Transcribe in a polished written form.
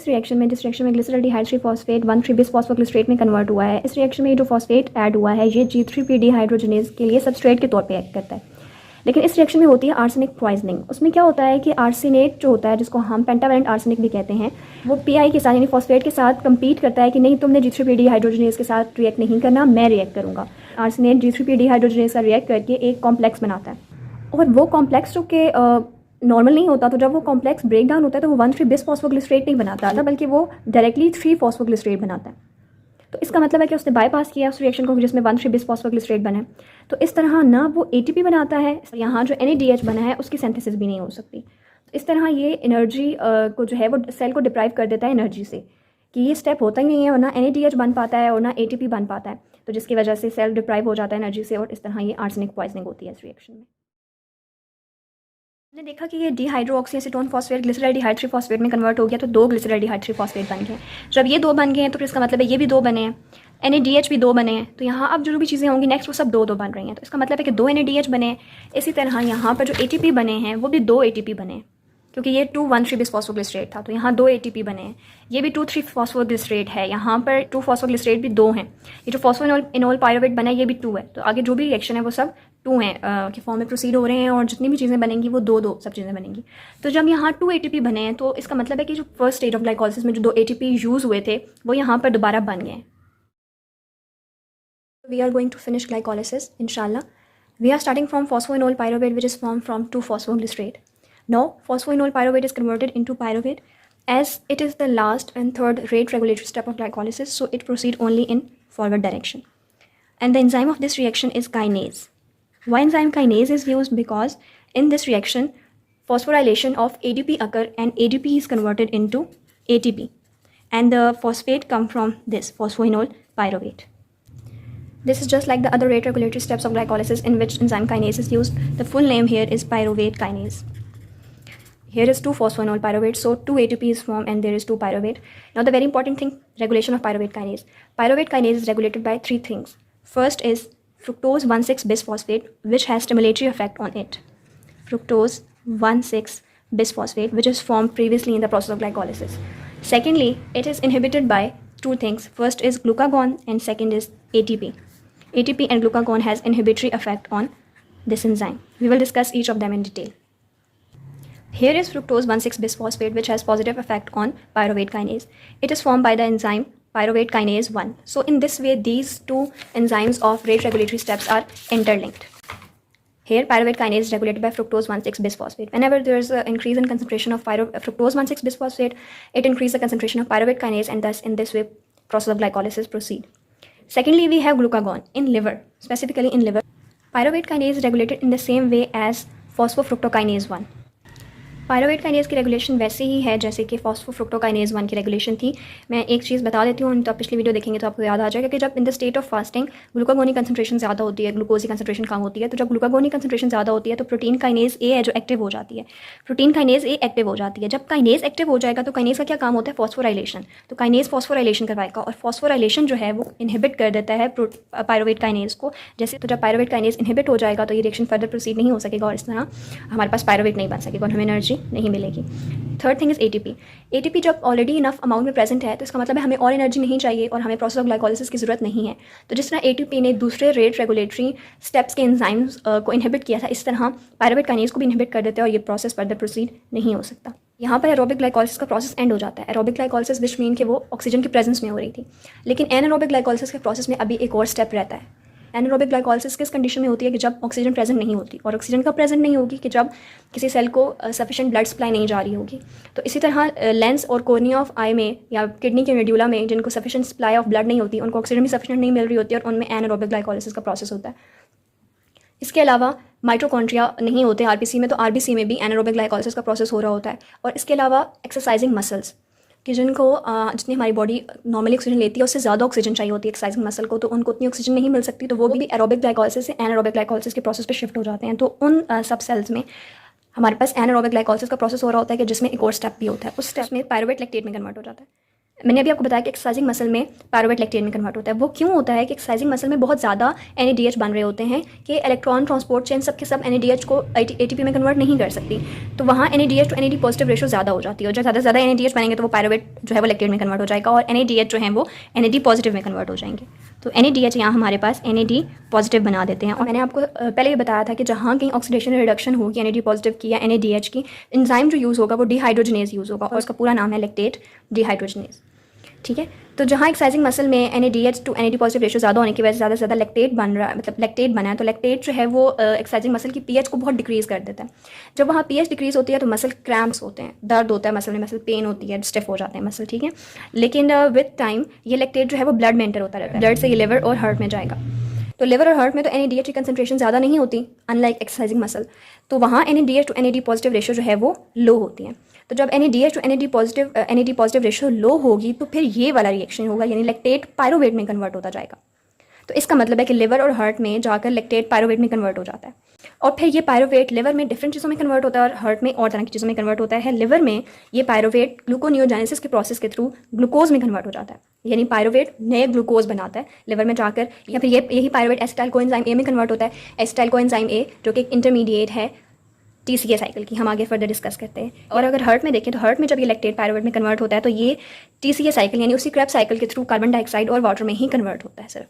इस रिएक्शन में, जिस रिएक्शन में ग्लिसरॉल्डिहाइड 3 फॉस्फेट 1,3 बिस फॉस्फोग्लिसरेट में कन्वर्ट हुआ है, इस रिएक्शन में ये जो फॉस्फेट ऐड हुआ है ये G3P डिहाइड्रोजनेज के लिए सबस्ट्रेट के तौर पे एक्ट करता है। लेकिन इस रिएक्शन में होती है आर्सेनिक पॉइजनिंग। उसमें क्या होता है कि आर्सेनेट जो होता है, जिसको हम पेंटावैलेंट आर्सेनिक भी कहते हैं, वो पीआई के साथ यानी फॉस्फेट के साथ कम्पीट करता है कि नहीं, तुमने G3P डिहाइड्रोजनेज के साथ रिएक्ट नहीं करना, मैं रिएक्ट करूँगा। आर्सेनेट G3P डिहाइड्रोजनेज का रिएक्ट करके एक कॉम्प्लेक्स बनाता है, और वो कॉम्प्लेक्स जो कि नॉर्मल नहीं होता, तो जब वो कॉम्प्लेक्स ब्रेक डाउन होता है तो वो 1,3 बिस फॉस्फोग्लिसरेट नहीं बनाता था, बल्कि वो डायरेक्टली 3 फॉस्फोग्लिसरेट बनाता है। तो इसका मतलब है कि उसने बाईपास किया उस रिएक्शन को जिसमें 1,3 बिस फॉस्फोग्लिसरेट बने। तो इस तरह ना वो ATP बनाता है, यहाँ जो NADH बना है उसकी सिंथेसिस भी नहीं हो सकती। तो इस तरह ये एनर्जी को जो है वो सेल को डिप्राइव कर देता है एनर्जी से, कि ये स्टेप होता ही नहीं है, और ना NADH बन पाता है और ना ATP बन पाता है, तो जिसकी वजह से सेल डिप्राइव हो जाता है एनर्जी से, और इस तरह ये आर्सेनिक पॉइजनिंग होती है इस रिएक्शन में। हमने देखा कि ये dehydroxy acetone phosphate glyceraldehyde 3 phosphate में कन्वर्ट हो गया, तो 2 ग्लिसरॉल्डिहाइड 3 फॉस्फेट बन गए। जब ये 2 बन गए हैं तो फिर इसका मतलब है ये भी 2 बने हैं, NADH भी 2 बने हैं, तो यहाँ अब जो भी चीज़ें होंगी नेक्स्ट वो सब 2 बन रही हैं। तो इसका मतलब है कि 2 NADH बने हैं। इसी तरह यहाँ पर जो ATP बने हैं वो भी 2 ATP बने हैं, क्योंकि ये 2,1,3 बिस फॉस्फोग्लिसरेट था, तो यहाँ 2 ATP बने हैं। ये भी 2,3 फॉस्फोग्लिसरेट है, यहाँ पर 2 फॉस्फोग्लिसरेट भी 2 हैं। ये जो फॉस्फोइनोल पायरुवेट बना है ये भी 2 है। तो आगे जो भी रिएक्शन है वो सब 2 हैं के फॉर्म में प्रोसीड हो रहे हैं, और जितनी भी चीज़ें बनेंगी वो 2-2 सब चीज़ें बनेंगी। तो जब यहाँ 2 ATP बने हैं तो इसका मतलब है कि जो फर्स्ट स्टेज ऑफ ग्लाइकोलिसिस में जो 2 ATP यूज़ हुए थे वो यहाँ पर दोबारा बन गए। We are going to finish glycolysis इंशाल्लाह। We are starting from phosphoenol pyruvate which is form from 2 phosphoglycerate. Now, phosphoenol pyruvate is converted into pyruvate, as it is the last and third rate regulatory step of glycolysis, so it proceeds only in forward direction. And the enzyme of this reaction is kinase. Why enzyme kinase is used? Because in this reaction, phosphorylation of ADP occur and ADP is converted into ATP, and the phosphate come from this phosphoenol pyruvate. This is just like the other rate regulatory steps of glycolysis in which enzyme kinase is used. The full name here is pyruvate kinase. Here is 2 phosphoenol pyruvate, so 2 ATP is formed and there is 2 pyruvate. Now the very important thing, regulation of pyruvate kinase. Pyruvate kinase is regulated by 3 things. First is fructose 1,6 bisphosphate, which has stimulatory effect on it. Fructose 1,6 bisphosphate, which is formed previously in the process of glycolysis. Secondly, it is inhibited by 2 things. First is glucagon and second is ATP. ATP and glucagon has inhibitory effect on this enzyme. We will discuss each of them in detail. Here is fructose 1,6 bisphosphate, which has positive effect on pyruvate kinase. It is formed by the enzyme pyruvate kinase 1. So in this way, these 2 enzymes of rate regulatory steps are interlinked. Here, pyruvate kinase is regulated by fructose 1,6 bisphosphate. Whenever there is an increase in concentration of fructose 1,6 bisphosphate, it increases the concentration of pyruvate kinase, and thus in this way, process of glycolysis proceed. Secondly, we have glucagon in liver, specifically in liver. Pyruvate kinase is regulated in the same way as phosphofructokinase 1. Pyruvate kinase की regulation वैसे ही है जैसे कि phosphofructokinase 1 की regulation थी। मैं एक चीज़ बता देती हूँ, तो आप पिछली वीडियो देखेंगे तो आपको याद आ जाएगा कि जब in the state of fasting glucagon की कंसंट्रेशन ज़्यादा होती है, ग्लूकोज की कंसंट्रेशन कम होती है, तो जब ग्लूकागोन की कंसंट्रेशन ज़्यादा होती है तो प्रोटीन काइनेज ए है जो एक्टिव हो जाती है। प्रोटीन काइनेज ए एक्टिव हो जाती है। जब काइनेज एक्टिव हो जाएगा तो काइनेज का क्या काम होता है? फॉस्फोराइलेशन। तो काइनेज फॉस्फोराइलेशन करवाएगा, और फॉस्फोराइलेशन जो है वो इनहिबिट कर देता है पायरुवेट काइनेज को। जैसे तो जब पायरुवेट काइनेज इनहिबिट हो जाएगा तो ये रिएक्शन फर्दर प्रोसीड नहीं हो सकेगा, और इस तरह हमारे पास पायरुवेट नहीं बन सकेगा और हमें एनर्जी नहीं मिलेगी। Third thing is ATP. ATP जब ऑलरेडी इनफ अमाउंट में प्रेजेंट है तो इसका मतलब है हमें और एनर्जी नहीं चाहिए और हमें प्रोसेस ऑफ ग्लाइकोलिसिस की ज़रूरत नहीं है। तो जिस तरह ATP ने दूसरे रेट रेगुलेटरी स्टेप्स के एंजाइम्स को इनहिबिट किया था, इस तरह पायरुवेट काइनेज को भी इनहिबिट कर देते हैं और ये प्रोसेस फर्दर प्रोसीड नहीं हो सकता। यहाँ पर एरोबिक ग्लाइकोलिसिस का प्रोसेस एंड हो जाता है। एरोबिक ग्लाइकोलिसिस विच मीन कि वो ऑक्सीजन की प्रेजेंस में हो रही थी, लेकिन एनारोबिक ग्लाइकोलिसिस के प्रोसेस में अभी एक और स्टेप रहता है। एनारोबिक ग्लाइकोलिसिस किस कंडीशन में होती है? कि जब ऑक्सीजन प्रेजेंट नहीं होती, और ऑक्सीजन कब प्रेजेंट नहीं होगी? कि जब किसी सेल को सफिशिएंट ब्लड सप्लाई नहीं जा रही होगी। तो इसी तरह लेंस और कॉर्निया ऑफ आई में या किडनी के मेड्यूला में जिनको सफिशिएंट सप्लाई ऑफ ब्लड नहीं होती, उनको ऑक्सीजन भी सफिशिएंट नहीं मिल रही होती, और उनमें एनारोबिक ग्लाइकोलिसिस का प्रोसेस होता है। इसके अलावा माइटोकॉन्ड्रिया नहीं होते RBC में, तो RBC में भी एनारोबिक ग्लाइकोलिसिस का प्रोसेस हो रहा होता है। और इसके अलावा एक्सरसाइजिंग मसल्स कि जिनको जितनी हमारी बॉडी नॉर्मली ऑक्सीजन लेती है उससे ज़्यादा ऑक्सीजन चाहिए होती है एक्सरसाइजिंग मसल को, तो उनको उतनी ऑक्सीजन नहीं मिल सकती, तो वो भी एरोबिक ग्लाइकोलिसिस से एनारोबिक ग्लाइकोलिसिस के प्रोसेस पे शिफ्ट हो जाते हैं। तो उन सब सेल्स में हमारे पास एनारोबिक ग्लाइकोलिसिस का प्रोसेस हो रहा होता है कि जिसमें एक और स्टेप भी होता है। उस स्टेप में पायरुवेट लैक्टेट में कन्वर्ट हो जाता है। मैंने अभी आपको बताया कि एक्सरसाइजिंग मसल में पायरोवेट लैक्टेट में कन्वर्ट होता है। वो क्यों होता है कि एक्सरसाइजिंग मसल में बहुत ज़्यादा NADH बन रहे होते हैं कि इलेक्ट्रॉन ट्रांसपोर्ट चेन सब के सब NADH को ATP में कन्वर्ट नहीं कर सकती, तो वहाँ NADH to NAD positive ratio ज़्यादा हो जाती है, और जब ज़्यादा से ज़्यादा NADH बनेंगे तो वो पायरोवेट जो है वो लैक्टेट में कन्वर्ट हो जाएगा, और NADH जो है वो NAD पॉजिटिव में कन्वर्ट हो जाएंगे। तो NADH यहाँ हमारे पास NAD पॉजिटिव बना देते हैं। और मैंने आपको पहले भी बताया था कि जहाँ कहीं ऑक्सीडेशन रिडक्शन होगी NAD पॉजिटिव की या NADH की, एंजाइम जो यूज़ होगा वो डिहाइड्रोजनेज यूज़ होगा, और उसका पूरा नाम है लैक्टेट डिहाइड्रोजनेज। ठीक है, तो जहाँ एक्सरसाइजिंग मसल में NADH to NAD positive ratio ज़्यादा होने की वजह से ज़्यादा से ज़्यादा लैक्टेट बन रहा है, मतलब लैक्टेट बना है, तो लैक्टेट जो है वो एक्सरसाइजिंग मसल की pH को बहुत डिक्रीज़ कर देता है। जब वहाँ pH डिक्रीज़ होती है तो मसल क्रैम्प्स होते हैं, दर्द होता है मसल में, मसल पेन होती है, स्टिफ हो जाते हैं मसल। ठीक है, लेकिन विद टाइम ये लैक्टेट जो है वो ब्लड में एंटर होता रहता है, ब्लड से ये लिवर और हार्ट में जाएगा। तो लिवर और हार्ट में तो NADH की कंसंट्रेशन ज़्यादा नहीं होती, अनलाइक एक्सरसाइजिंग मसल, तो वहाँ NADH to NAD positive ratio जो है वो लो होती है। तो जब NADH to NAD positive ratio low होगी तो फिर ये वाला रिएक्शन होगा, यानी लैक्टेट पायरोवेट में कन्वर्ट होता जाएगा। तो इसका मतलब है कि लिवर और हार्ट में जाकर लैक्टेट पायरोवेट में कन्वर्ट हो जाता है, और फिर ये पायरोवेट लिवर में डिफरेंट चीज़ों में कन्वर्ट होता है और हार्ट में और तरह की चीज़ों में कन्वर्ट होता है। लिवर में ये पायरोवेट ग्लूकोनियोजेनेसिस के प्रोसेस के थ्रू ग्लूकोज में कन्वर्ट हो जाता है, यानी पायरोवेट नए ग्लूकोज बनाता है लिवर में जाकर, या फिर यही पायरोवेट एसिटाइल कोएंजाइम ए में कन्वर्ट होता है। एसिटाइल कोएंजाइम ए जो कि एक इंटरमीडिएट है TCA साइकिल की, हम आगे फर्दर डिस्कस करते हैं। और अगर हार्ट में देखें तो हार्ट में जब ये लैक्टेट पायरोवेट में कन्वर्ट होता है तो ये TCA साइकिल यानी उसी क्रेब्स साइकिल के थ्रू कार्बन डाइऑक्साइड और वाटर में ही कन्वर्ट होता है सिर्फ।